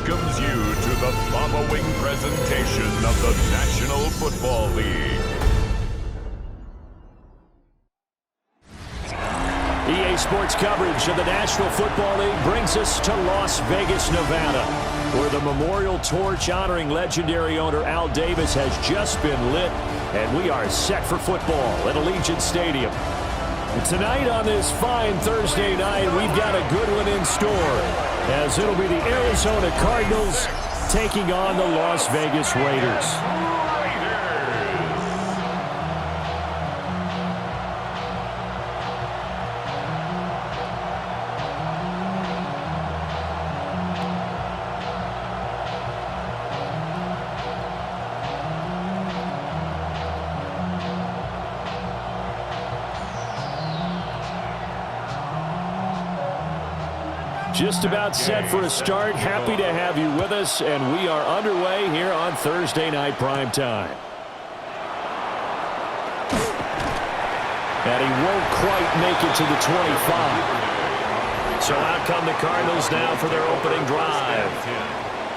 welcomes you to the following presentation of the National Football League. EA Sports coverage of the National Football League brings us to Las Vegas, Nevada, where the memorial torch honoring legendary owner Al Davis has just been lit, and we are set for football at Allegiant Stadium. And tonight on this fine Thursday night, we've got a good one in store, as it'll be the Arizona Cardinals taking on the Las Vegas Raiders. Just about set for a start. Happy to have you with us, and we are underway here on Thursday Night Prime Time. And he won't quite make it to the 25. So out come the Cardinals now for their opening drive.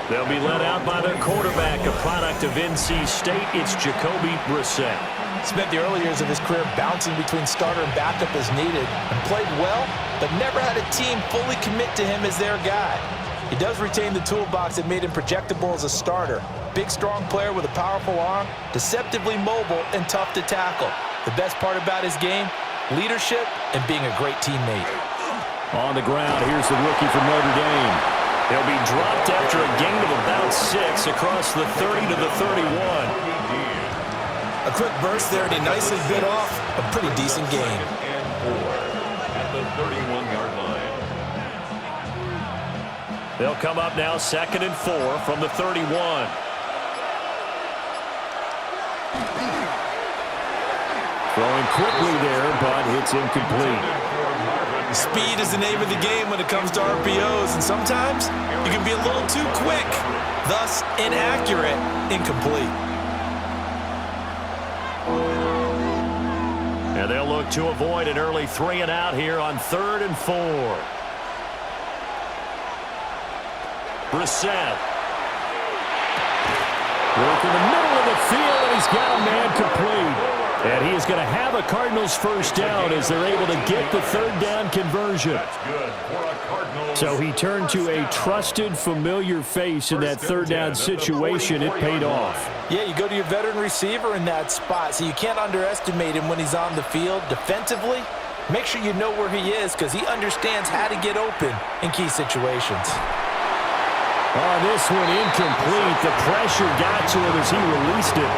They'll be led out by their quarterback, a product of NC State. It's Jacoby Brissett. Spent the early years of his career bouncing between starter and backup as needed, and played well, but never had a team fully commit to him as their guy. He does retain the toolbox that made him projectable as a starter. Big, strong player with a powerful arm, deceptively mobile, and tough to tackle. The best part about his game, leadership and being a great teammate. On the ground, here's the rookie from Notre Dame. He'll be dropped after a gain of about 6 across the 30 to the 31. A quick burst there, and he nicely bit off a pretty decent game. At the 31-yard line. They'll come up now 2nd and 4 from the 31. Throwing quickly there, but it's incomplete. Speed is the name of the game when it comes to RPOs, and sometimes you can be a little too quick, thus inaccurate, incomplete. And they'll look to avoid an early 3 and out here on 3rd and 4. Brissett. Work in the middle of the field, and he's got a man complete. And he is going to have a Cardinals first down as they're able to get the 3rd down conversion. That's good for a Cardinals. So he turned to a trusted, familiar face in that 3rd down situation. It paid off. Yeah, you go to your veteran receiver in that spot, so you can't underestimate him when he's on the field. Defensively, make sure you know where he is because he understands how to get open in key situations. Oh, this one incomplete. The pressure got to him as he released it.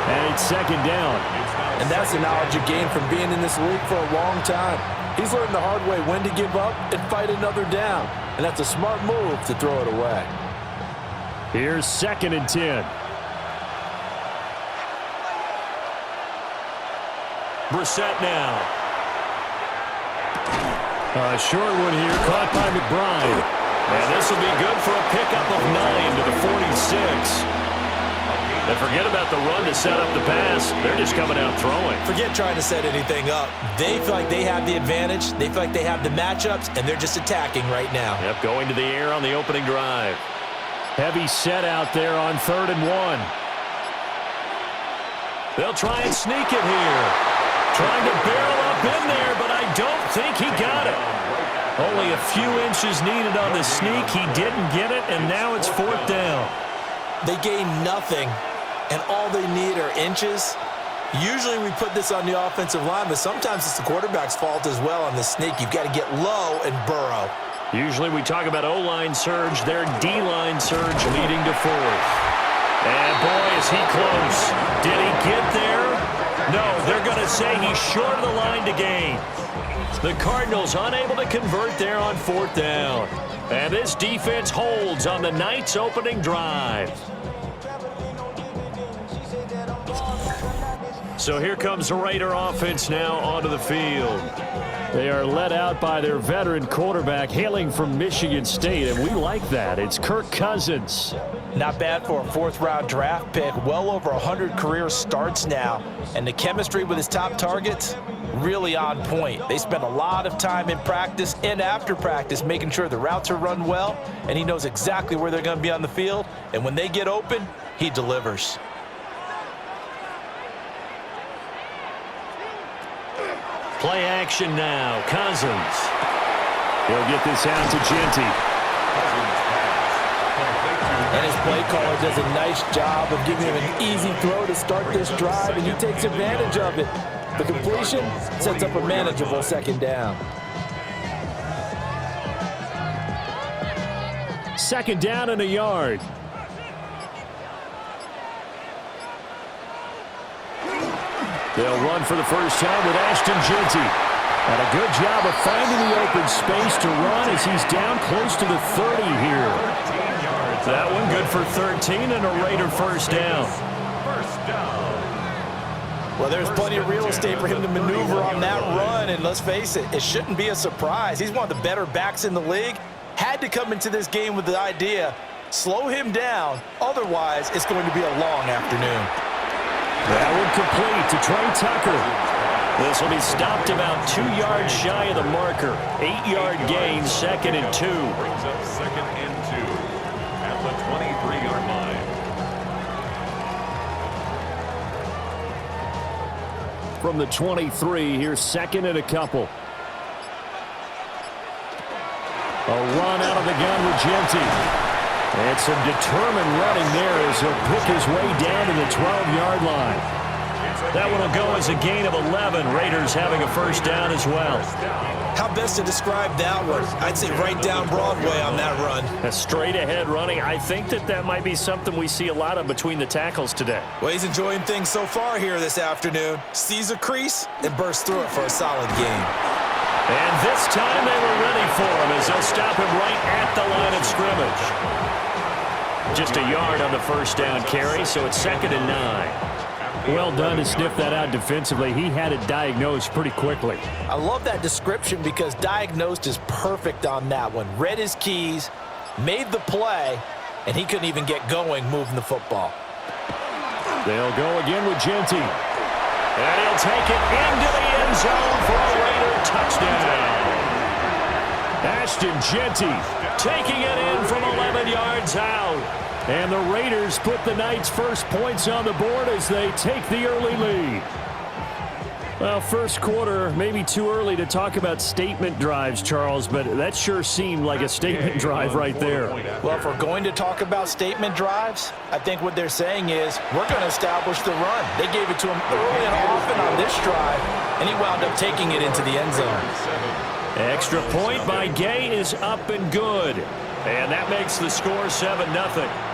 And it's 2nd down. And that's the knowledge you gain from being in this league for a long time. He's learned the hard way when to give up and fight another down. And that's a smart move to throw it away. Here's 2nd and 10. Brissett now. A short one here, caught by McBride. And this will be good for a pickup of 9 to the 46. And forget about the run to set up the pass. They're just coming out throwing. Forget trying to set anything up. They feel like they have the advantage. They feel like they have the matchups, and they're just attacking right now. Yep, going to the air on the opening drive. Heavy set out there on 3rd and 1. They'll try and sneak it here. Trying to barrel up in there, but I don't think he got it. Only a few inches needed on the sneak. He didn't get it, and now it's 4th down. They gain nothing, and all they need are inches. Usually we put this on the offensive line, but sometimes it's the quarterback's fault as well on the sneak. You've got to get low and burrow. Usually we talk about O-line surge. Their D-line surge leading to 4th. And boy, is he close. Did he get there? No, they're going to say he's short of the line to gain. The Cardinals unable to convert there on 4th down. And this defense holds on the night's opening drive. So here comes the Raider offense now onto the field. They are led out by their veteran quarterback hailing from Michigan State, and we like that. It's Kirk Cousins. Not bad for a 4th-round draft pick. Well over 100 career starts now. And the chemistry with his top targets, really on point. They spend a lot of time in practice and after practice making sure the routes are run well, and he knows exactly where they're going to be on the field. And when they get open, he delivers. Play action now. Cousins. He'll get this out to Genty. And his play caller does a nice job of giving him an easy throw to start this drive, and he takes advantage of it. The completion sets up a manageable second down. Second down and a yard. They'll run for the first time with Ashton Genty. And a good job of finding the open space to run as he's down close to the 30 here. That one good for 13 and a Raider first down. Well, there's plenty of real estate for him to maneuver on that run, and let's face it, it shouldn't be a surprise. He's one of the better backs in the league. Had to come into this game with the idea, slow him down, otherwise it's going to be a long afternoon. That one complete to Trey Tucker. This will be stopped about 2 yards shy of the marker. 8-yard gain, 2nd and 2. Brings up 2nd and 2 at the 23-yard line. From the 23, here's 2nd and a couple. A run out of the gun with Genty. And some determined running there as he'll pick his way down to the 12-yard line. That one will go as a gain of 11. Raiders having a first down as well. How best to describe that one? I'd say right down Broadway on that run. A straight ahead running. I think that might be something we see a lot of between the tackles today. Well, he's enjoying things so far here this afternoon. Sees a crease and bursts through it for a solid gain. And this time they were ready for him as they'll stop him right at the line of scrimmage. Just a yard on the first down carry, so it's 2nd and 9. Well done to sniff that out defensively. He had it diagnosed pretty quickly. I love that description because diagnosed is perfect on that one. Read his keys, made the play, and he couldn't even get going moving the football. They'll go again with Genty. And he'll take it into the end zone for a Raider touchdown. Ashton Genty taking it in from 11 yards out. And the Raiders put the night's first points on the board as they take the early lead. Well, first quarter, maybe too early to talk about statement drives, Charles, but that sure seemed like a statement drive right there. Well, if we're going to talk about statement drives, I think what they're saying is we're going to establish the run. They gave it to him early and often on this drive, and he wound up taking it into the end zone. Extra point by Gay is up and good. And that makes the score 7-0.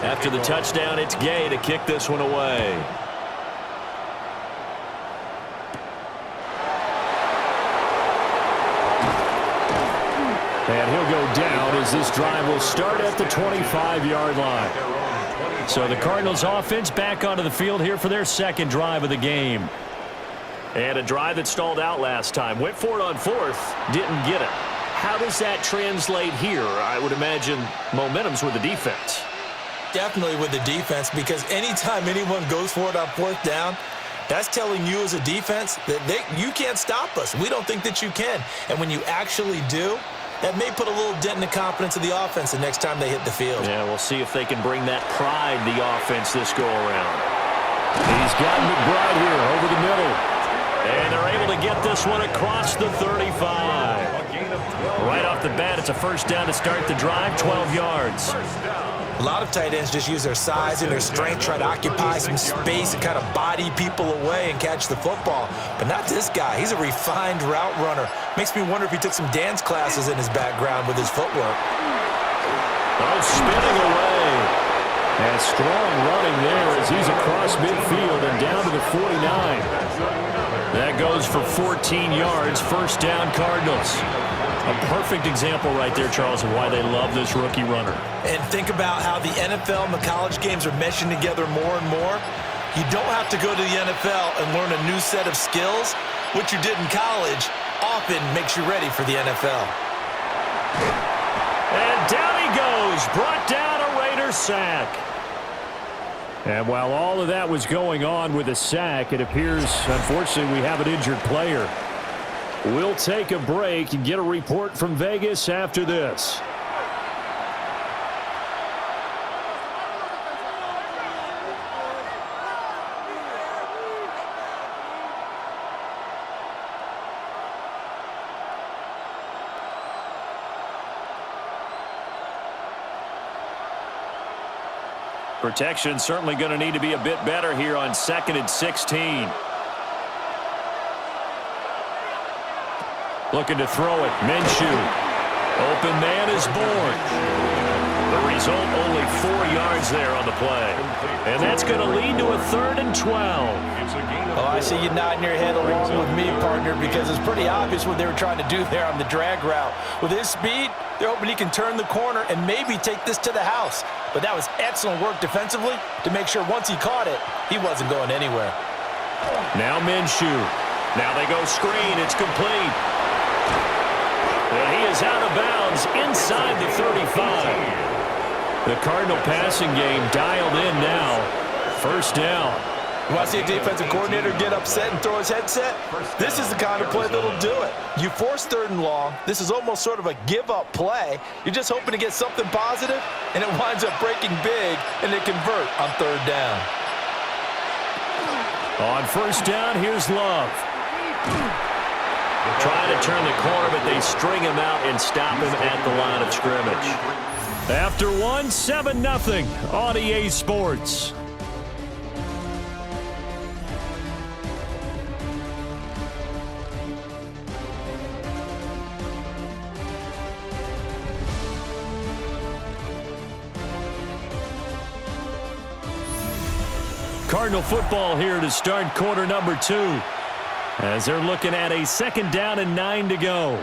After the touchdown, it's Gay to kick this one away. And he'll go down as this drive will start at the 25-yard line. So the Cardinals offense back onto the field here for their second drive of the game. And a drive that stalled out last time. Went for it on fourth, didn't get it. How does that translate here? I would imagine momentum's with the defense. Definitely with the defense, because anytime anyone goes for it on fourth down, that's telling you as a defense that you can't stop us. We don't think that you can. And when you actually do, that may put a little dent in the confidence of the offense the next time they hit the field. Yeah, we'll see if they can bring that pride, the offense, this go-around. He's got McBride here over the middle. And they're able to get this one across the 35. Right off the bat, it's a first down to start the drive, 12 yards. A lot of tight ends just use their size and their strength, try to occupy some space and kind of body people away and catch the football. But not this guy. He's a refined route runner. Makes me wonder if he took some dance classes in his background with his footwork. Oh, spinning away. And strong running there as he's across midfield and down to the 49. That goes for 14 yards, first down Cardinals. A perfect example right there, Charles, of why they love this rookie runner. And think about how the NFL and the college games are meshing together more and more. You don't have to go to the NFL and learn a new set of skills. What you did in college often makes you ready for the NFL. And down he goes, brought down a Raider sack. And while all of that was going on with a sack, it appears, unfortunately, we have an injured player. We'll take a break and get a report from Vegas after this. Protection certainly going to need to be a bit better here on 2nd and 16. Looking to throw it. Minshew. Open man is born. The result, only 4 yards there on the play. And that's going to lead to a 3rd and 12. Oh, I see you nodding your head along with me, partner, because it's pretty obvious what they were trying to do there on the drag route. With his speed, they're hoping he can turn the corner and maybe take this to the house. But that was excellent work defensively to make sure once he caught it, he wasn't going anywhere. Now Minshew. Now they go screen. It's complete. And he is out of bounds inside the 35. The Cardinal passing game dialed in now. 1st down. You want to see a defensive coordinator get upset and throw his headset? This is the kind of play that'll do it. You force 3rd and long. This is almost sort of a give-up play. You're just hoping to get something positive, and it winds up breaking big, and they convert on 3rd down. On 1st down, here's Love. Trying to turn the corner, but they string him out and stop him at the line of scrimmage. After 1, 7-0 on EA Sports. Cardinal football here to start quarter number 2. As they're looking at a 2nd down and 9 to go.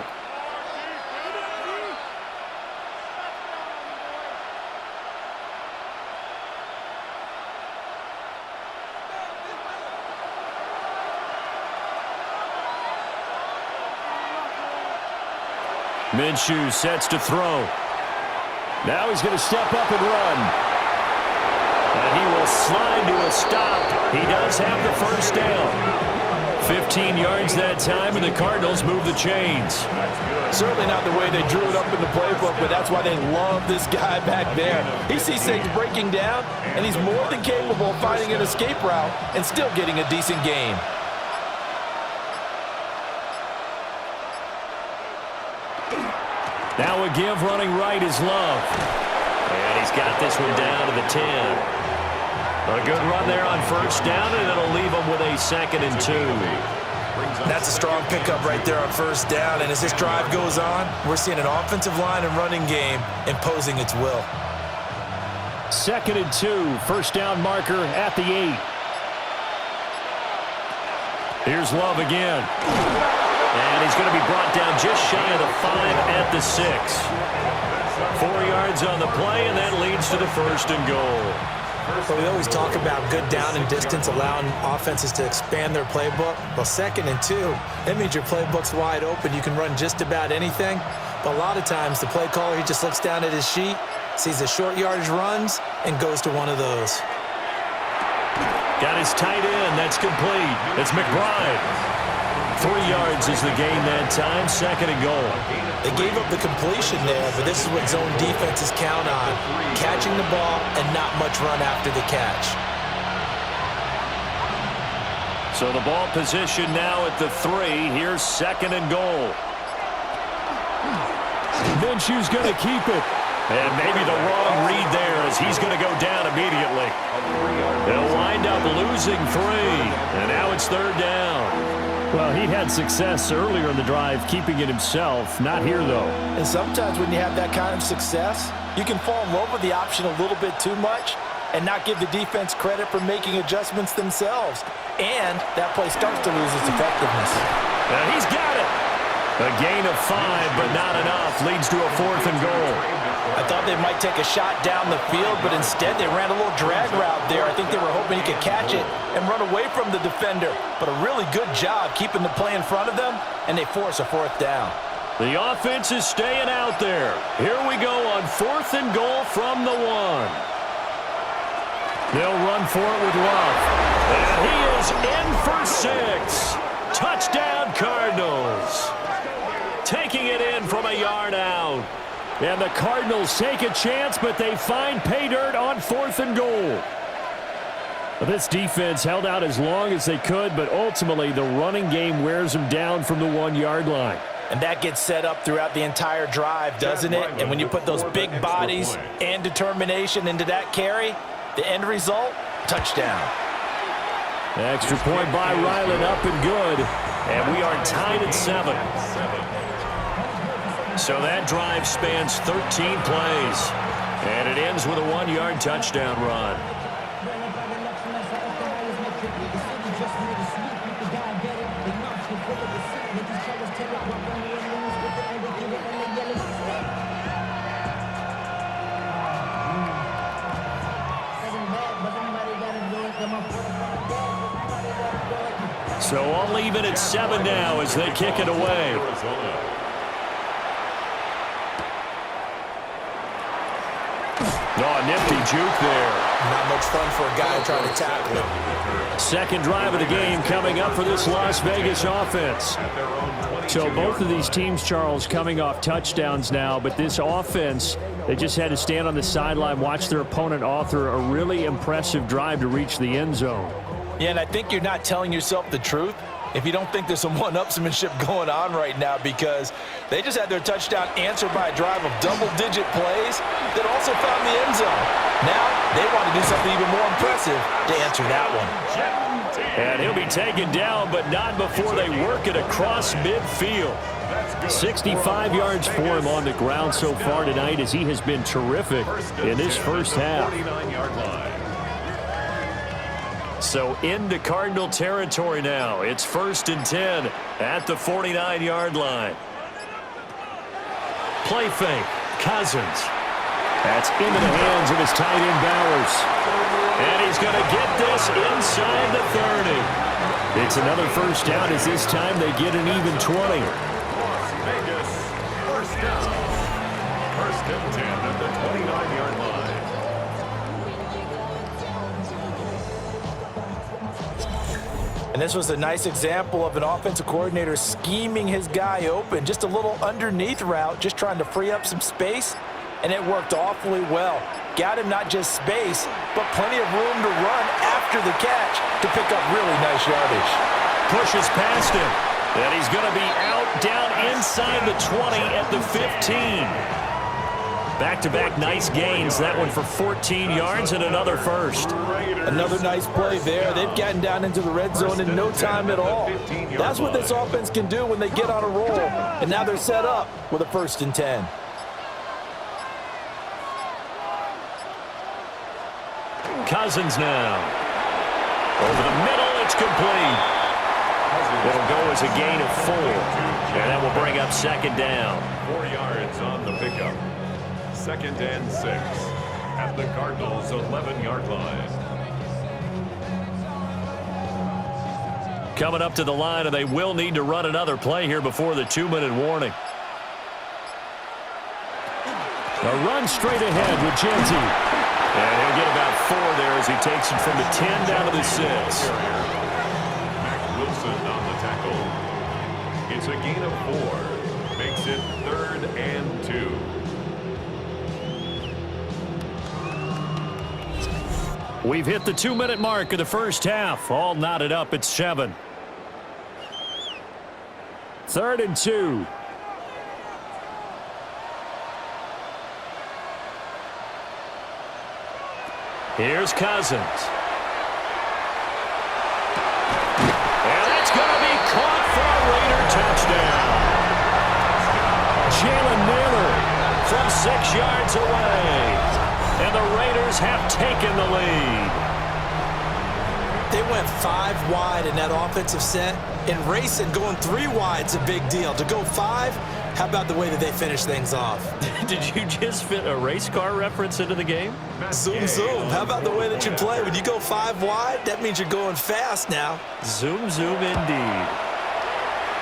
Minshew sets to throw. Now he's going to step up and run. And he will slide to a stop. He does have the 1st down. 15 yards that time, and the Cardinals move the chains. Certainly not the way they drew it up in the playbook, but that's why they love this guy back there. He sees things breaking down, and he's more than capable of finding an escape route and still getting a decent gain. Now a give running right is Love. And he's got this one down to the 10. A good run there on 1st down, and it'll leave him with a 2nd and 2. That's a strong pickup right there on 1st down, and as this drive goes on, we're seeing an offensive line and running game imposing its will. 2nd and 2, 1st down marker at the 8. Here's Love again. And he's going to be brought down just shy of the 5 at the 6. 4 yards on the play, and that leads to the 1st and goal. Well, we always talk about good down and distance, allowing offenses to expand their playbook. Well, 2nd and 2, that means your playbook's wide open. You can run just about anything. But a lot of times, the play caller, he just looks down at his sheet, sees the short yardage runs, and goes to one of those. Got his tight end. That's complete. It's McBride. 3 yards is the gain that time. 2nd and goal. They gave up the completion there, but this is what zone defenses count on. Catching the ball and not much run after the catch. So the ball position now at the 3. Here's 2nd and goal. Minshew's going to keep it. And maybe the wrong read there as he's going to go down immediately. They'll wind up losing 3. And now it's 3rd down. Well, he had success earlier in the drive keeping it himself. Not here, though. And sometimes when you have that kind of success, you can fall in love with the option a little bit too much and not give the defense credit for making adjustments themselves. And that play starts to lose its effectiveness. Now he's got it. A gain of 5, but not enough. Leads to a 4th and goal. I thought they might take a shot down the field, but instead they ran a little drag route there. I think they were hoping he could catch it and run away from the defender. But a really good job keeping the play in front of them, and they force a 4th down. The offense is staying out there. Here we go on 4th and goal from the 1. They'll run for it with Love. And he is in for 6. Touchdown, Cardinals. Taking it in from a yard out. And the Cardinals take a chance, but they find pay dirt on 4th and goal. This defense held out as long as they could, but ultimately the running game wears them down from the 1-yard line. And that gets set up throughout the entire drive, doesn't it? And when you put those big bodies and determination into that carry, the end result, touchdown. Extra point by Ryland, up and good. And we are tied at 7. So that drive spans 13 plays. And it ends with a 1-yard touchdown run. So I'll leave it at 7 now as they kick it away. Oh, nifty juke there. Not much fun for a guy trying to tackle him. Second drive of the game coming up for this Las Vegas offense. So both of these teams, Charles, coming off touchdowns now, but this offense, they just had to stand on the sideline, watch their opponent author a really impressive drive to reach the end zone. Yeah, and I think you're not telling yourself the truth if you don't think there's some one-upsmanship going on right now, because they just had their touchdown answered by a drive of double-digit plays that also found the end zone. Now they want to do something even more impressive to answer that one. And he'll be taken down, but not before they work it across midfield. 65 yards for him on the ground so far tonight, as he has been terrific in this first half. So into Cardinal territory now. It's 1st and 10 at the 49-yard line. Play fake. Cousins. That's into the hands of his tight end Bowers. And he's going to get this inside the 30. It's another first down, as this time they get an even 20. Vegas, first down. 1st and 10 at the 29-yard line. And this was a nice example of an offensive coordinator scheming his guy open. Just a little underneath route, just trying to free up some space, and it worked awfully well. Got him not just space, but plenty of room to run after the catch to pick up really nice yardage. Pushes past him, and he's going to be out down inside the 20 at the 15. Back-to-back nice gains. That one for 14 yards and another first. Another nice play there. They've gotten down into the red zone in no time at all. That's what this offense can do when they get on a roll. And now they're set up with a 1st and 10. Cousins now. Over the middle, it's complete. It'll go as a gain of 4. And that will bring up 2nd down. 4 yards on the pickup. 2nd and 6 at the Cardinals' 11-yard line. Coming up to the line, and they will need to run another play here before the 2-minute warning. A run straight ahead with Genty. And he'll get about 4 there as he takes it from the 10 down to the 6. Mac Wilson on the tackle. It's a gain of 4. Makes it 3rd and 2. We've hit the 2-minute mark of the first half. All knotted up at 7. 3rd and 2. Here's Cousins. And that's going to be caught for a Raider touchdown. Jalen Naylor from 6 yards away. And the Raiders have taken the lead. They went 5 wide in that offensive set. In racing, going 3 wide is a big deal. To go 5, how about the way that they finish things off? Did you just fit a race car reference into the game? Zoom, zoom. How about the way that you play? When you go 5 wide, that means you're going fast now. Zoom, zoom indeed.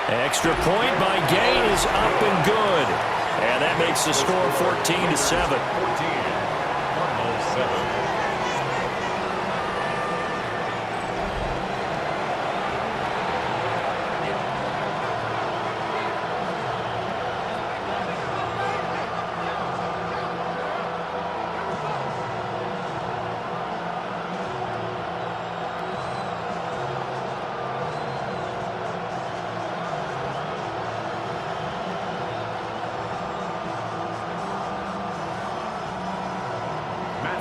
Extra point by Gain is up and good. And that makes the score 14-7. 14, Cardinals 7.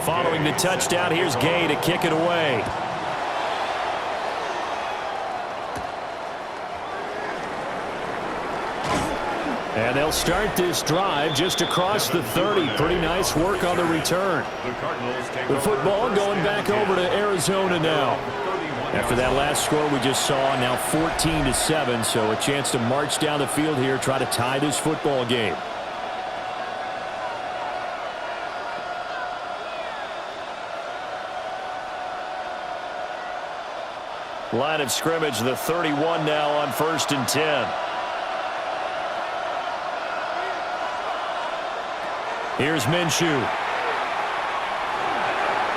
Following the touchdown, here's Gay to kick it away. And they'll start this drive just across the 30. Pretty nice work on the return. The football going back over to Arizona now. After that last score we just saw, now 14-7, so a chance to march down the field here, try to tie this football game. Line of scrimmage, the 31 now on 1st and 10. Here's Minshew.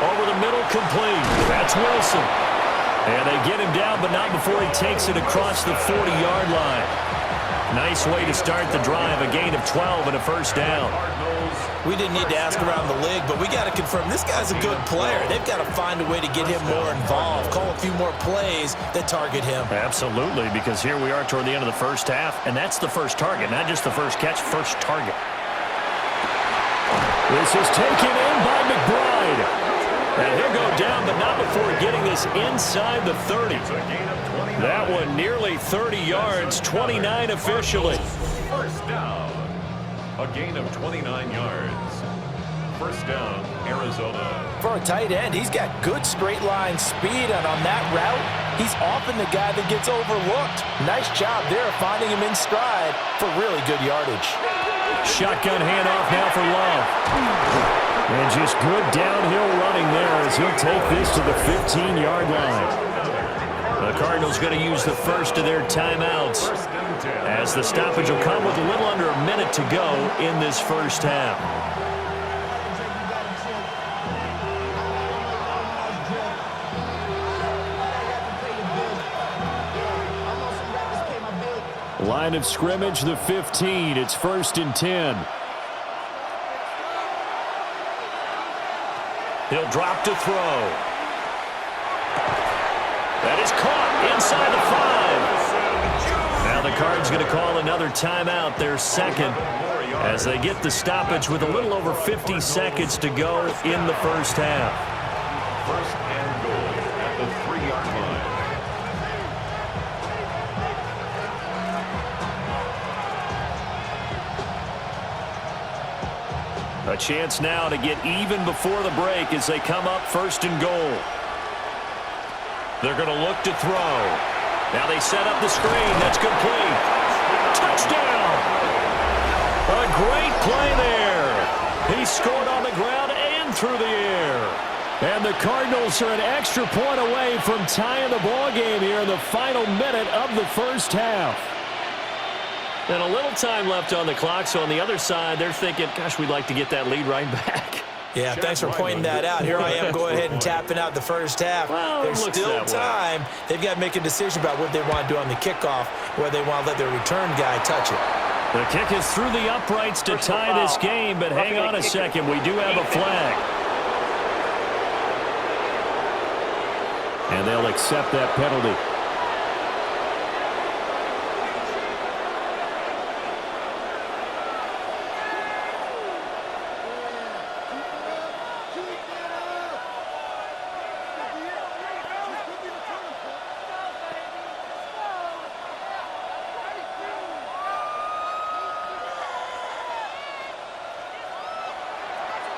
Over the middle, complete. That's Wilson. And they get him down, but not before he takes it across the 40-yard line. Nice way to start the drive, a gain of 12 and a first down. We didn't need to ask around the league, but we got to confirm this guy's a good player. They've got to find a way to get him more involved, call a few more plays that target him. Absolutely, because here we are toward the end of the first half, and that's the first target, not just the first catch, first target. This is taken in by McBride. And he'll go down, but not before getting this inside the 30. That one nearly 30 yards, 29 officially. First down. A gain of 29 yards. First down, Arizona. For a tight end, he's got good straight line speed, and on that route, he's often the guy that gets overlooked. Nice job there finding him in stride for really good yardage. Shotgun handoff now for Love. And just good downhill running there as he'll take this to the 15-yard line. The Cardinals going to use the first of their timeouts, as the stoppage will come with a little under a minute to go in this first half. Line of scrimmage, the 15. It's 1st and 10. He'll drop to throw. That is caught inside the 5. Now the Cards going to call another timeout, their second, as they get the stoppage with a little over 50 seconds to go in the first half. First and goal at the 3-yard line. A chance now to get even before the break as they come up 1st and goal. They're going to look to throw. Now they set up the screen. That's complete. Touchdown! A great play there. He scored on the ground and through the air. And the Cardinals are an extra point away from tying the ball game here in the final minute of the first half. And a little time left on the clock, so on the other side, they're thinking, gosh, we'd like to get that lead right back. Yeah, thanks for pointing that out. Here I am going ahead and tapping out the first half. Well, there's still time. They've got to make a decision about what they want to do on the kickoff, whether they want to let their return guy touch it. The kick is through the uprights to tie this game, but hang on a second. We do have a flag. And they'll accept that penalty.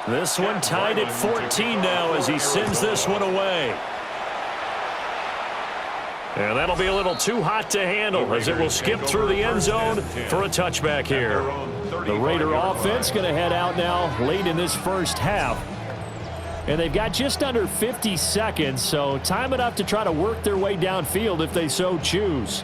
This one tied at 14 now as he sends this one away. And that'll be a little too hot to handle as it will skip through the end zone for a touchback here. The Raider offense going to head out now late in this first half. And they've got just under 50 seconds, so time enough to try to work their way downfield if they so choose.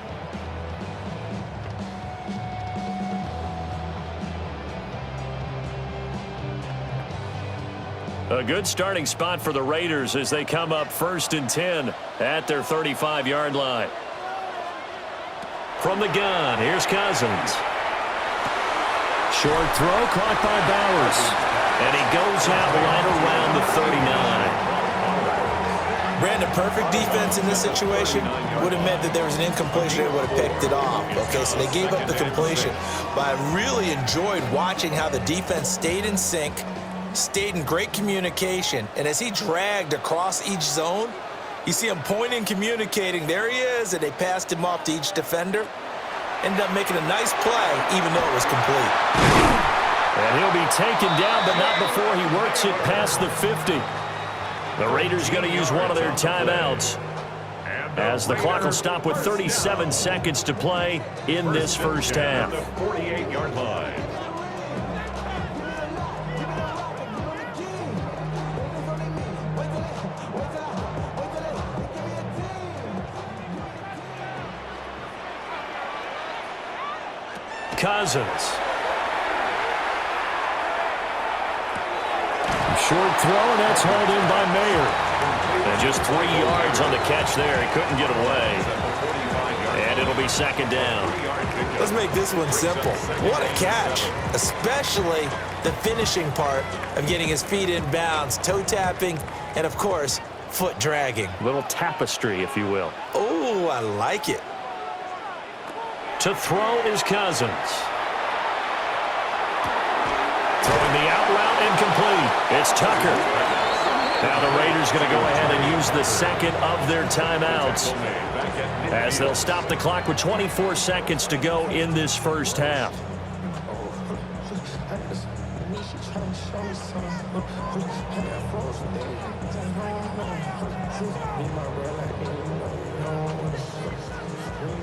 A good starting spot for the Raiders as they come up 1st and 10 at their 35-yard line. From the gun, here's Cousins. Short throw caught by Bowers. And he goes out right around the 39. Brandon, perfect defense in this situation would have meant that there was an incompletion. They would have picked it off. Okay, so they gave up the completion. But I really enjoyed watching how the defense stayed in sync, stayed in great communication, and as he dragged across each zone, you see him pointing, communicating. There he is, and they passed him off to each defender. Ended up making a nice play, even though it was complete. And he'll be taken down, but not before he works it past the 50. The Raiders going to use one of their timeouts as the clock will stop with 37 seconds to play in this first half. 48-yard line. Cousins. Short throw, and that's hauled in by Mayer. And just 3 yards on the catch there. He couldn't get away. And it'll be 2nd down. Let's make this one simple. What a catch, especially the finishing part of getting his feet in bounds, toe tapping, and, of course, foot dragging. Little tapestry, if you will. Oh, I like it. To throw is Cousins. Throwing the out route incomplete. It's Tucker. Now the Raiders going to go ahead and use the second of their timeouts as they'll stop the clock with 24 seconds to go in this first half.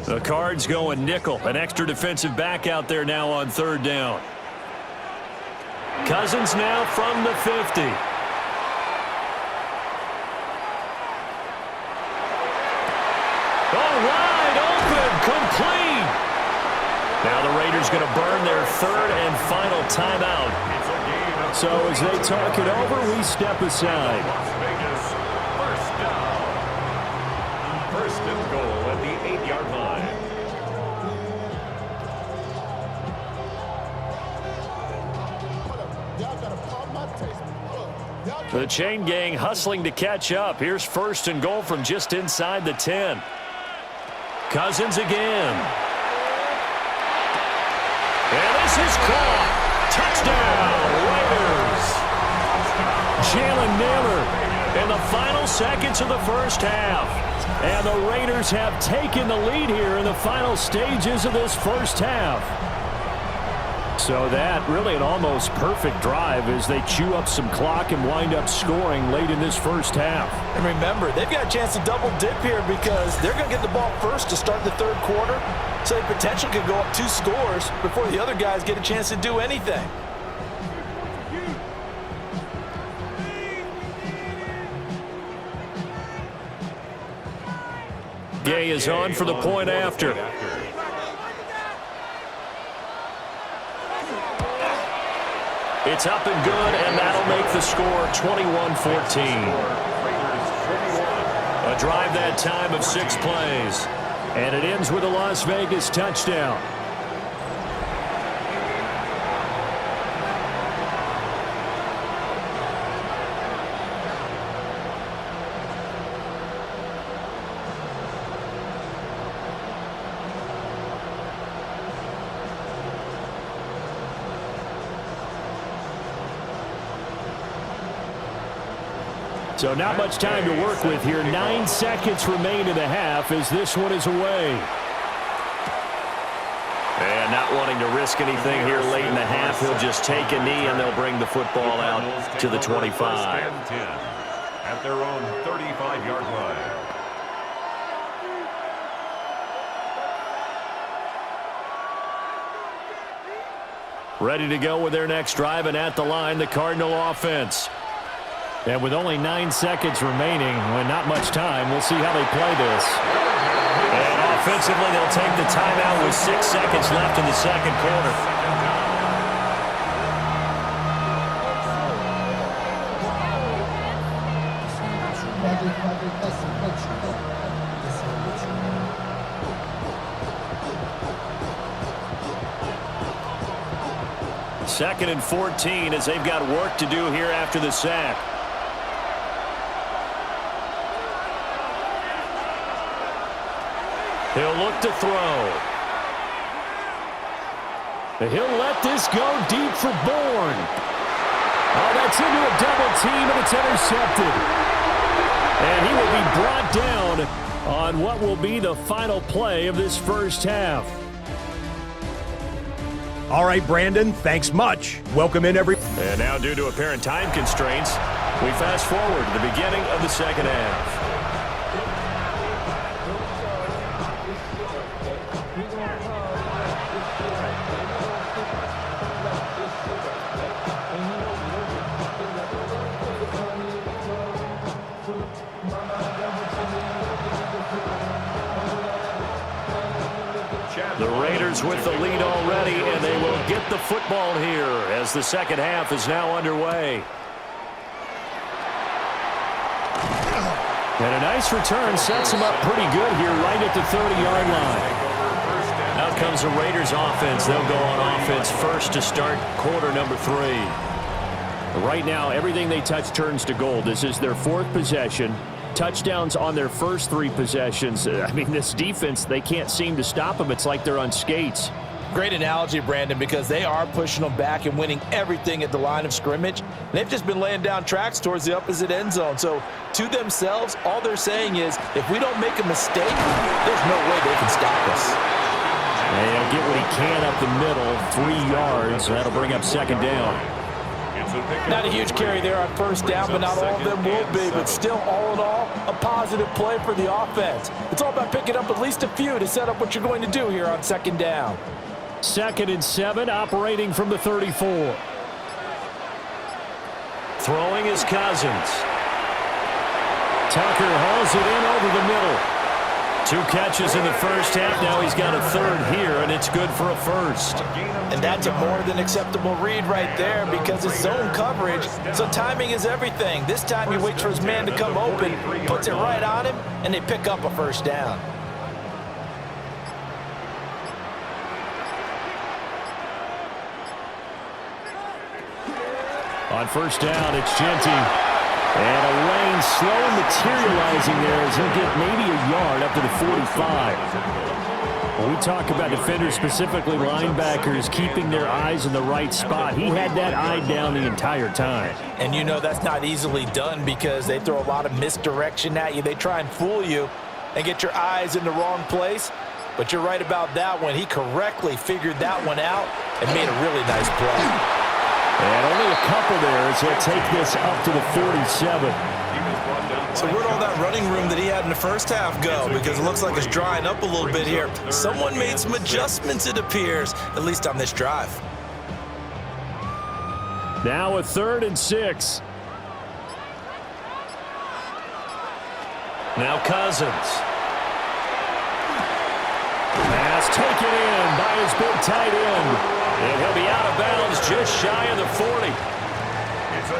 The Cards going nickel. An extra defensive back out there now on 3rd down. Cousins now from the 50. Oh, wide open, complete. Now the Raiders going to burn their 3rd and final timeout. So as they talk it over, we step aside. Las Vegas, 1st down. 1st and goal at the 8-yard line. The chain gang hustling to catch up. Here's 1st and goal from just inside the 10. Cousins again. And this is caught. Touchdown, Raiders. Jalen Naylor in the final seconds of the first half. And the Raiders have taken the lead here in the final stages of this first half. So that really an almost perfect drive as they chew up some clock and wind up scoring late in this first half. And remember, they've got a chance to double dip here because they're going to get the ball first to start the 3rd quarter. So the potential could go up 2 scores before the other guys get a chance to do anything. Gay is on for the point after. It's up and good, and that'll make the score 21-14. A drive that time of 6 plays. And it ends with a Las Vegas touchdown. So not much time to work with here. 9 seconds remain in the half as this one is away. And not wanting to risk anything here late in the half, he'll just take a knee and they'll bring the football out to the 25. At their own 35-yard line. Ready to go with their next drive, and at the line, the Cardinal offense. And with only 9 seconds remaining, when not much time, we'll see how they play this. And offensively, they'll take the timeout with 6 seconds left in the second quarter. Second and 14 as they've got work to do here after the sack. He'll look to throw. He'll let this go deep for Bourne. Oh, that's into a double team, and it's intercepted. And he will be brought down on what will be the final play of this first half. All right, Brandon, thanks much. Welcome in, And now, due to apparent time constraints, we fast forward to the beginning of the second half. The Raiders with the lead already, and they will get the football here as the second half is now underway. And a nice return sets them up pretty good here right at the 30-yard line. Out comes the Raiders offense. They'll go on offense first to start quarter number 3. Right now, everything they touch turns to gold. This is their 4th possession. Touchdowns on their first 3 possessions. I mean, this defense, they can't seem to stop them. It's like they're on skates. Great analogy, Brandon, because they are pushing them back and winning everything at the line of scrimmage. They've just been laying down tracks towards the opposite end zone. So, to themselves, all they're saying is, if we don't make a mistake, there's no way they can stop us. And he'll get what he can up the middle, 3 yards. That'll bring up second down. Not a huge carry there on first down, but not all of them will be. But still, all in all, a positive play for the offense. It's all about picking up at least a few to set up what you're going to do here on second down. 2nd and 7, operating from the 34. Throwing is Cousins. Tucker hauls it in over the middle. 2 catches in the first half. Now he's got a 3rd here, and it's good for a first. And that's a more than acceptable read right there because it's zone coverage, so timing is everything. This time he waits for his man to come open, puts it right on him, and they pick up a first down. On first down, it's Genty. And a lane slow materializing there as he'll get maybe a yard up to the 45. When we talk about defenders, specifically linebackers, keeping their eyes in the right spot, he had that eye down the entire time. And you know that's not easily done because they throw a lot of misdirection at you. They try and fool you and get your eyes in the wrong place. But you're right about that one. He correctly figured that one out and made a really nice play. And only a couple there as he'll take this up to the 47. So where'd all that running room that he had in the first half go? Because it looks like it's drying up a little bit here. Someone made some adjustments, it appears, at least on this drive. Now a 3rd and 6. Now Cousins. Pass taken in by his big tight end. And he'll be out of bounds just shy of the 40.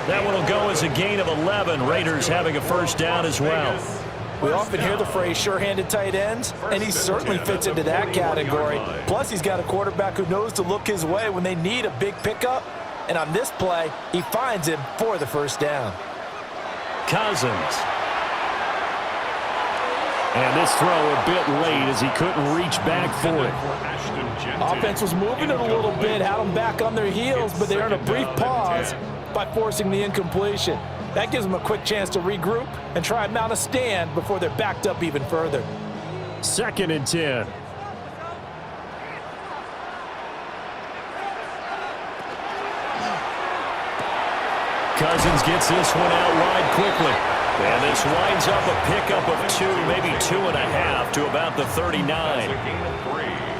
That one will go as a gain of 11. Raiders having a first down as well. We often hear the phrase sure-handed tight ends, and he certainly fits into that category. Plus, he's got a quarterback who knows to look his way when they need a big pickup. And on this play, he finds him for the first down. Cousins. And this throw a bit late as he couldn't reach back for it. Offense was moving it a little bit, had them back on their heels, but they earned a brief pause by forcing the incompletion. That gives them a quick chance to regroup and try and mount a stand before they're backed up even further. 2nd and 10. Cousins gets this one out wide quickly. And this winds up a pickup of 2, maybe 2.5 to about the 39.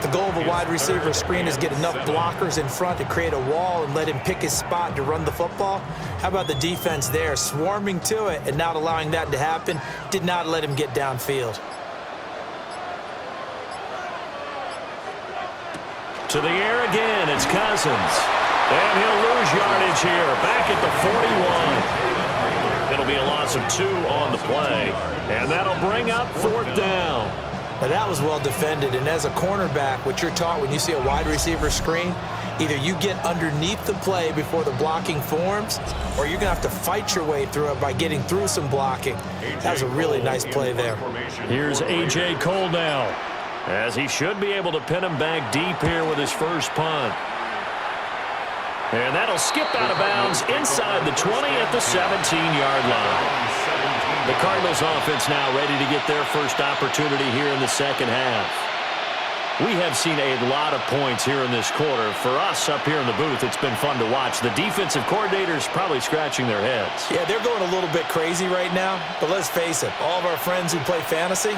The goal of a wide receiver screen is get enough blockers in front to create a wall and let him pick his spot to run the football. How about the defense there, swarming to it and not allowing that to happen? Did not let him get downfield. To the air again, it's Cousins. And he'll lose yardage here, back at the 41. It'll be a loss of 2 on the play, and that'll bring up 4th down. Now that was well defended, and as a cornerback, what you're taught when you see a wide receiver screen, either you get underneath the play before the blocking forms, or you're going to have to fight your way through it by getting through some blocking. That was a really nice play there. Here's A.J. Cole now, as he should be able to pin him back deep here with his first punt. And that'll skip out of bounds inside the 20 at the 17-yard line. The Cardinals offense now ready to get their first opportunity here in the second half. We have seen a lot of points here in this quarter. For us up here in the booth, it's been fun to watch. The defensive coordinators probably scratching their heads. Yeah, they're going a little bit crazy right now, but let's face it, all of our friends who play fantasy,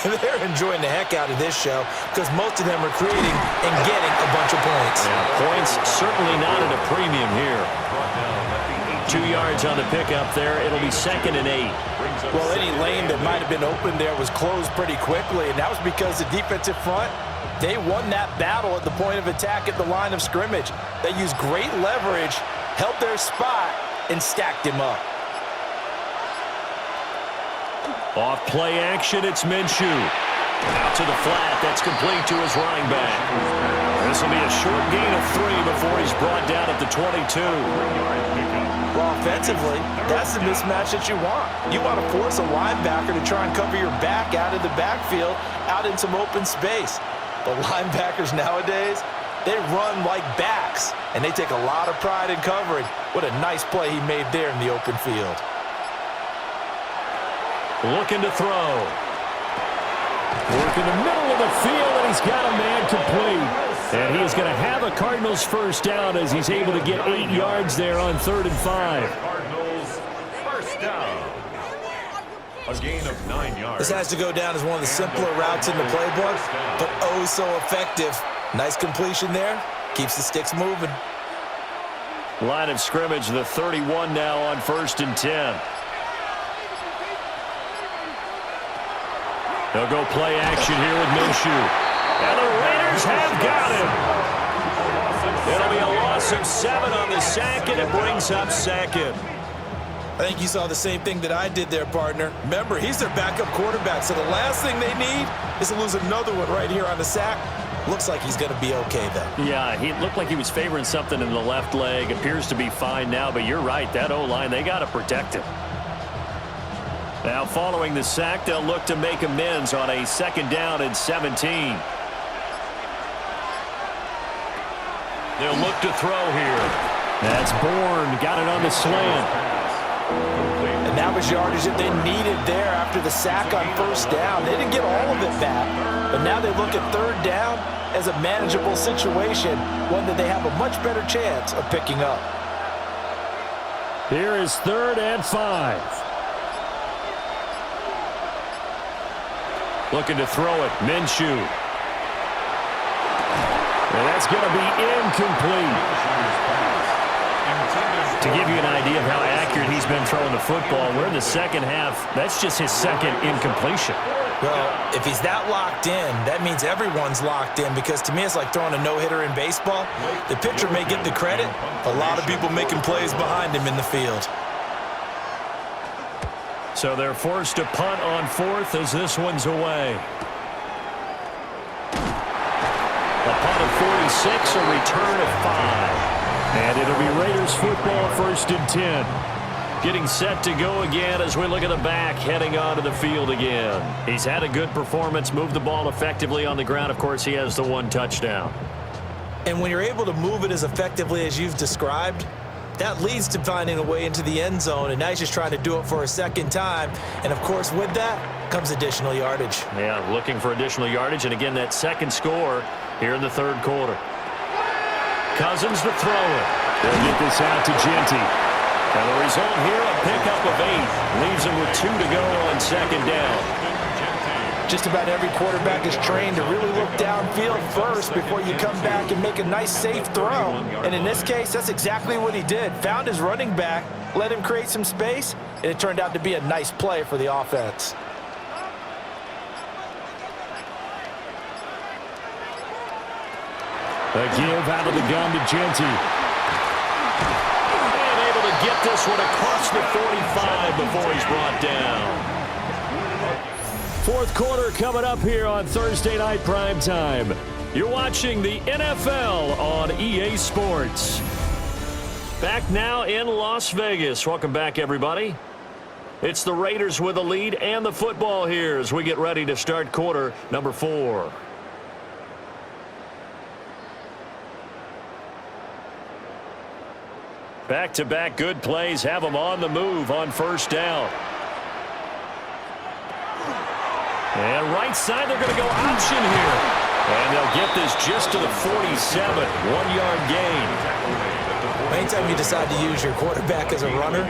they're enjoying the heck out of this show because most of them are creating and getting a bunch of points. Yeah, points certainly not at a premium here. 2 yards on the pickup there. It'll be 2nd and 8. Well, any lane that might have been open there was closed pretty quickly, and that was because the defensive front, they won that battle at the point of attack at the line of scrimmage. They used great leverage, held their spot, and stacked him up. Off play action, it's Minshew. Out to the flat, that's complete to his running back. This will be a short gain of 3 before he's brought down at the 22. Well, offensively, that's the mismatch that you want. You want to force a linebacker to try and cover your back out of the backfield, out in some open space. The linebackers nowadays, they run like backs, and they take a lot of pride in covering. What a nice play he made there in the open field. Looking to throw. Work in the middle of the field, and he's got a man complete. And he is going to have a Cardinals first down as he's able to get 8 yards there on 3rd and 5. Cardinals first down. A gain of 9 yards. This has to go down as one of the simpler routes in the playbook, but oh so effective. Nice completion there. Keeps the sticks moving. Line of scrimmage, the 31 now on 1st and 10. They'll go play action here with Minshew. And the Raiders have got him. It'll be a loss of 7 on the sack, and it brings up 2nd. I think you saw the same thing that I did there, partner. Remember, he's their backup quarterback, so the last thing they need is to lose another one right here on the sack. Looks like he's going to be okay, though. Yeah, he looked like he was favoring something in the left leg. Appears to be fine now, but you're right. That O-line, they got to protect him. Now, following the sack, they'll look to make amends on a 2nd down and 17. They'll look to throw here. That's Bourne. Got it on the slant. And that was yardage that they needed there after the sack on 1st down. They didn't get all of it back, but now they look at 3rd down as a manageable situation, one that they have a much better chance of picking up. Here is 3rd and 5. Looking to throw it. Minshew. And that's going to be incomplete. To give you an idea of how accurate he's been throwing the football, we're in the second half. That's just his 2nd incompletion. Well, if he's that locked in, that means everyone's locked in, because to me it's like throwing a no-hitter in baseball. The pitcher may get the credit. A lot of people making plays behind him in the field. So they're forced to punt on 4th as this one's away. A punt of 46, a return of 5. And it'll be Raiders football, 1st and 10. Getting set to go again as we look at the back, heading onto the field again. He's had a good performance, moved the ball effectively on the ground. Of course, he has the 1 touchdown. And when you're able to move it as effectively as you've described, that leads to finding a way into the end zone, and now he's just trying to do it for a 2nd time. And, of course, with that comes additional yardage. Yeah, looking for additional yardage, and again, that 2nd score here in the 3rd quarter. Cousins to throw it. They'll get this out to Genty. And the result here, a pickup of 8. Leaves him with 2 to go on second down. Just about every quarterback is trained to really look downfield first before you come back and make a nice, safe throw. And in this case, that's exactly what he did. Found his running back, let him create some space, and it turned out to be a nice play for the offense. The give out of the gun to Genty. And able to get this one across the 45 before he's brought down. Fourth quarter coming up here on Thursday Night Primetime. You're watching the NFL on EA Sports. Back now in Las Vegas. Welcome back, everybody. It's the Raiders with the lead and the football here as we get ready to start quarter number 4. Back-to-back good plays have them on the move on first down. And right side, they're going to go option here. And they'll get this just to the 47, 1-yard gain. Anytime you decide to use your quarterback as a runner,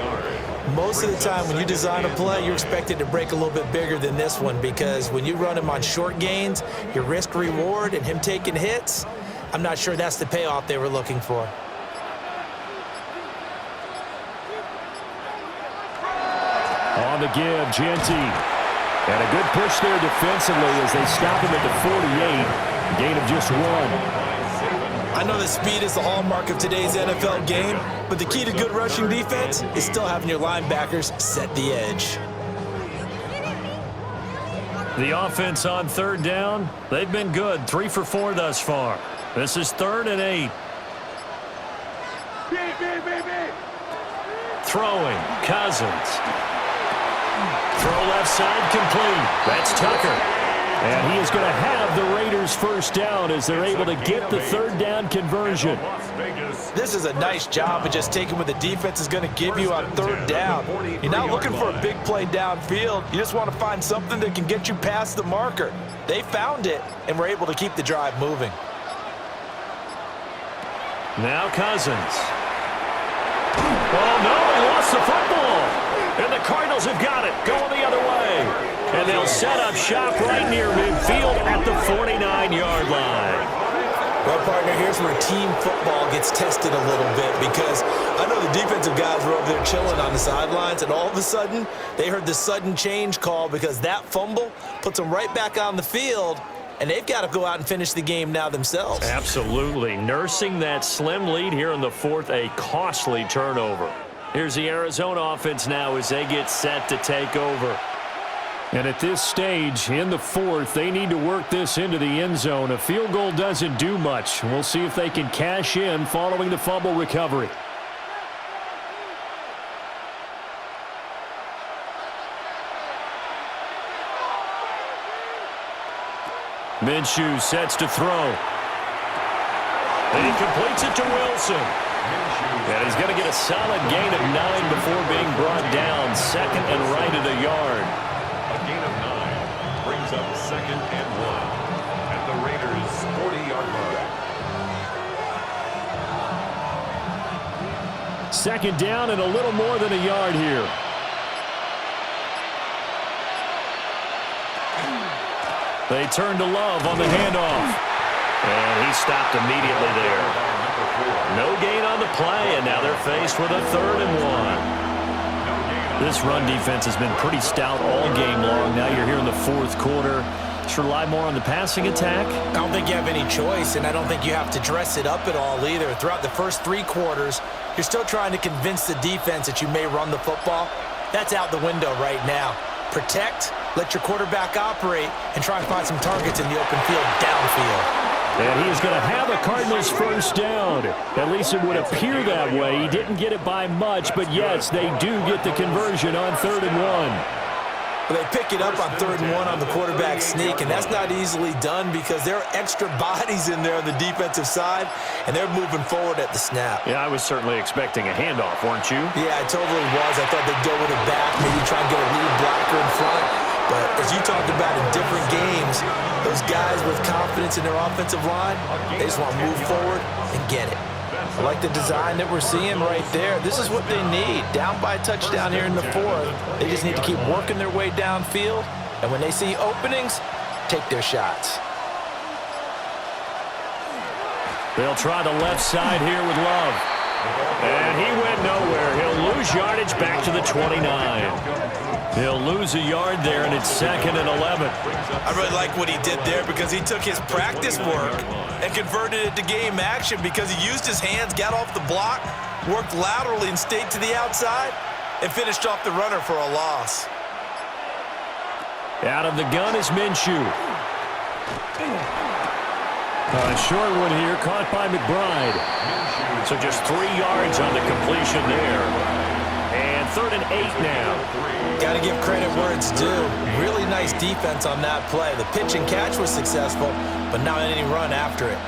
most of the time when you design a play, you're expected to break a little bit bigger than this one, because when you run him on short gains, your risk-reward and him taking hits, I'm not sure that's the payoff they were looking for. On the give, Genty. And a good push there defensively as they stop him at the 48. Gain of just 1. I know that speed is the hallmark of today's NFL game, but the key to good rushing defense is still having your linebackers set the edge. The offense on third down, they've been good. 3 for 4 thus far. This is 3rd and 8. Throwing, Cousins. Throw left side complete. That's Tucker. And he is going to have the Raiders first down as they're able to get the third down conversion. This is a nice job of just taking what the defense is going to give you on third down. You're not looking for a big play downfield. You just want to find something that can get you past the marker. They found it and were able to keep the drive moving. Now Cousins. Oh, no, he lost the football. And the Cardinals have got it, going the other way. And they'll set up shop right near midfield at the 49-yard line. Well, partner, here's where team football gets tested a little bit, because I know the defensive guys were over there chilling on the sidelines, and all of a sudden, they heard the sudden change call because that fumble puts them right back on the field, and they've got to go out and finish the game now themselves. Absolutely. Nursing that slim lead here in the 4th, a costly turnover. Here's the Arizona offense now as they get set to take over. And at this stage, in the 4th, they need to work this into the end zone. A field goal doesn't do much. We'll see if they can cash in following the fumble recovery. Minshew sets to throw. And he completes it to Wilson. And he's going to get a solid gain of 9 before being brought down. 2nd and right at a yard. A gain of 9 brings up 2nd and 1 at the Raiders' 40-yard line. 2nd down and a little more than a yard here. They turn to Love on the handoff. And he stopped immediately there. No gain on the play, and now they're faced with a 3rd and 1. This run defense has been pretty stout all game long. Now you're here in the 4th quarter. Should rely more on the passing attack? I don't think you have any choice, and I don't think you have to dress it up at all either. Throughout the first 3 quarters, you're still trying to convince the defense that you may run the football. That's out the window right now. Protect, let your quarterback operate, and try and find some targets in the open field downfield. And he is going to have a Cardinals first down. At least it would appear that way. He didn't get it by much, but yes, they do get the conversion on 3rd and 1. Well, they pick it up on 3rd and 1 on the quarterback sneak, and that's not easily done because there are extra bodies in there on the defensive side, and they're moving forward at the snap. Yeah, I was certainly expecting a handoff, weren't you? Yeah, I totally was. I thought they'd go with it back, maybe try and get a lead blocker in front. But as you talked about in different games, those guys with confidence in their offensive line, they just want to move forward and get it. I like the design that we're seeing right there. This is what they need. Down by a touchdown here in the fourth. They just need to keep working their way downfield. And when they see openings, take their shots. They'll try the left side here with Love. And he went nowhere. He'll lose yardage back to the 29. He'll lose a yard there, and it's 2nd and 11. I really like what he did there because he took his practice work and converted it to game action because he used his hands, got off the block, worked laterally and stayed to the outside, and finished off the runner for a loss. Out of the gun is Minshew. Short one here, caught by McBride. So just 3 yards on the completion there. And 3rd and 8 now. Got to give credit where it's due. Really nice defense on that play. The pitch and catch was successful, but not any run after it.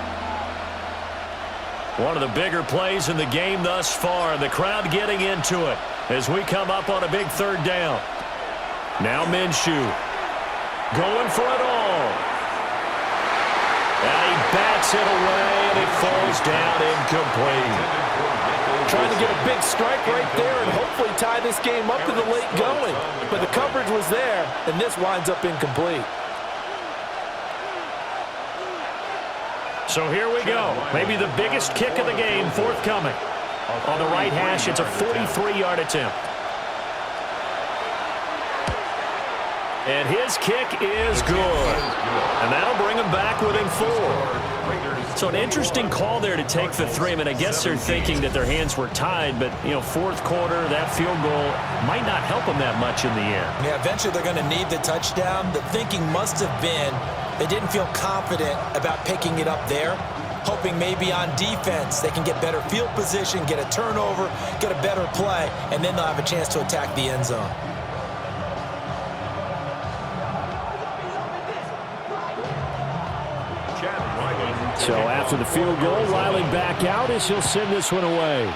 One of the bigger plays in the game thus far. The crowd getting into it as we come up on a big 3rd down. Now Minshew going for it all. And he bats it away, and it falls down incomplete. Trying to get a big strike right there and hopefully tie this game up to the late going. But the coverage was there, and this winds up incomplete. So here we go. Maybe the biggest kick of the game forthcoming. On the right hash, it's a 43-yard attempt. And his kick is good. And that'll bring him back within 4. So an interesting call there to take the 3. I mean, I guess they're thinking that their hands were tied, but, you know, 4th quarter, that field goal might not help them that much in the end. Yeah, eventually they're going to need the touchdown. The thinking must have been they didn't feel confident about picking it up there, hoping maybe on defense they can get better field position, get a turnover, get a better play, and then they'll have a chance to attack the end zone. So after the field goal, Riley back out as he'll send this one away.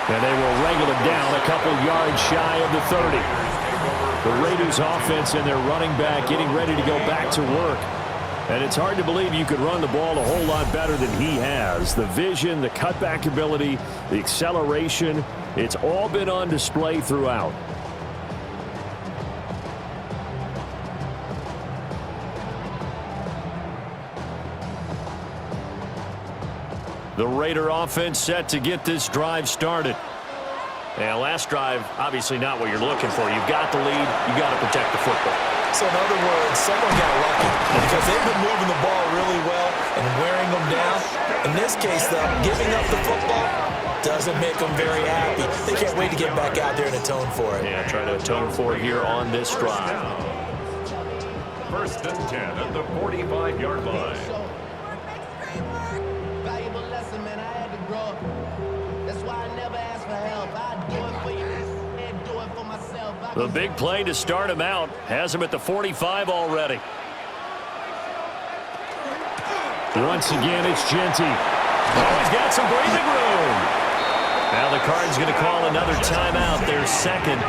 And they will wrangle him down a couple yards shy of the 30. The Raiders offense and their running back getting ready to go back to work. And it's hard to believe you could run the ball a whole lot better than he has. The vision, the cutback ability, the acceleration, it's all been on display throughout. The Raider offense set to get this drive started. And last drive, obviously not what you're looking for. You've got the lead. You've got to protect the football. So in other words, someone got lucky because they've been moving the ball really well and wearing them down. In this case, though, giving up the football doesn't make them very happy. They can't wait to get back out there and atone for it. Yeah, try to atone for it here on this drive. 1st and 10 at the 45-yard line. The big play to start him out has him at the 45 already. Once again, it's Genty. Oh, he's got some breathing room. Now the Cards going to call another timeout, their 2nd.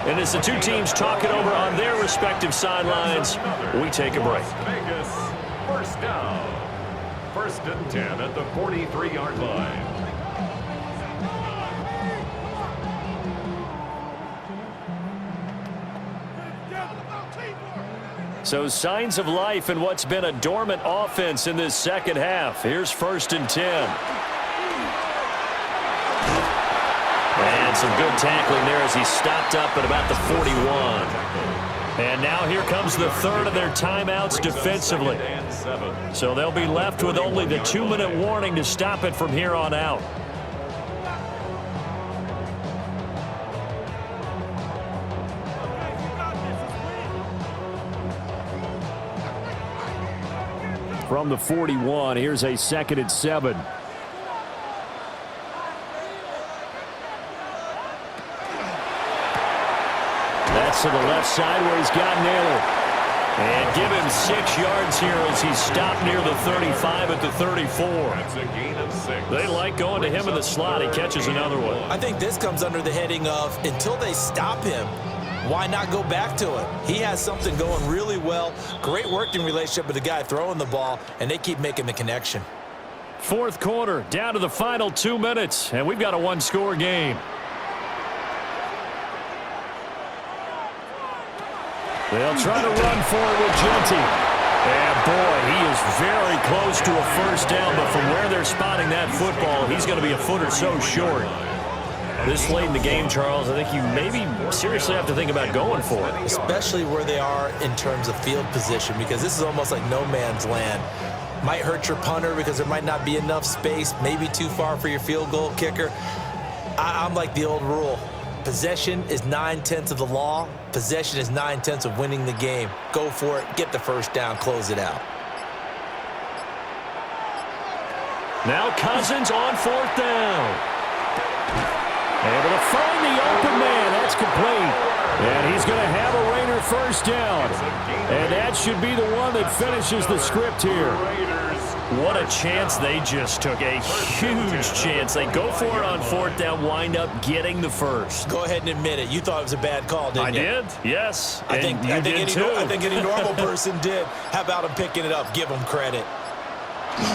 And as the two teams talk it over on their respective sidelines, we take a break. Vegas, 1st down. 1st and 10 at the 43-yard line. So signs of life in what's been a dormant offense in this 2nd half. Here's 1st and 10. And some good tackling there as he stopped up at about the 41. And now here comes the 3rd of their timeouts defensively. So they'll be left with only the 2-minute warning to stop it from here on out. From the 41, here's a 2nd and 7. That's to the left side where he's got Naylor. And give him 6 yards here as he's stopped near the 35 at the 34. That's a gain of 6. They like going to him in the slot. He catches another one. I think this comes under the heading of until they stop him, why not go back to it? He has something going really well. Great working relationship with the guy throwing the ball, and they keep making the connection. Fourth quarter, down to the final 2 minutes, and we've got a one-score game. They'll try to run for it with Genty. And boy, he is very close to a first down, but from where they're spotting that football, he's going to be a foot or so short. This late in the game, Charles, I think you maybe seriously have to think about going for it. Especially where they are in terms of field position, because this is almost like no man's land. Might hurt your punter because there might not be enough space, maybe too far for your field goal kicker. I'm like the old rule. Possession is 9/10 of the law. Possession is 9/10 of winning the game. Go for it, get the first down, close it out. Now Cousins on fourth down. Able to find the open man. That's complete. And he's going to have a Raider first down. And that should be the one that finishes the script here. What a chance they just took. A huge chance. They go for it on fourth down, wind up getting the first. Go ahead and admit it. You thought it was a bad call, didn't you? I did, yes. I think any normal person did. How about him picking it up? Give him credit.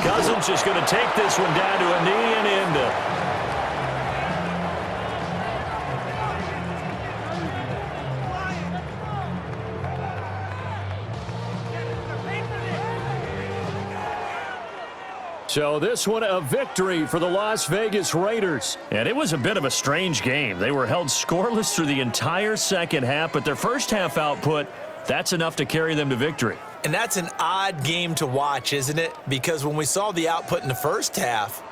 Cousins just going to take this one down to a knee and end. So this one a victory for the Las Vegas Raiders. And it was a bit of a strange game. They were held scoreless through the entire second half, but their first half output, that's enough to carry them to victory. And that's an odd game to watch, isn't it? Because when we saw the output in the first half,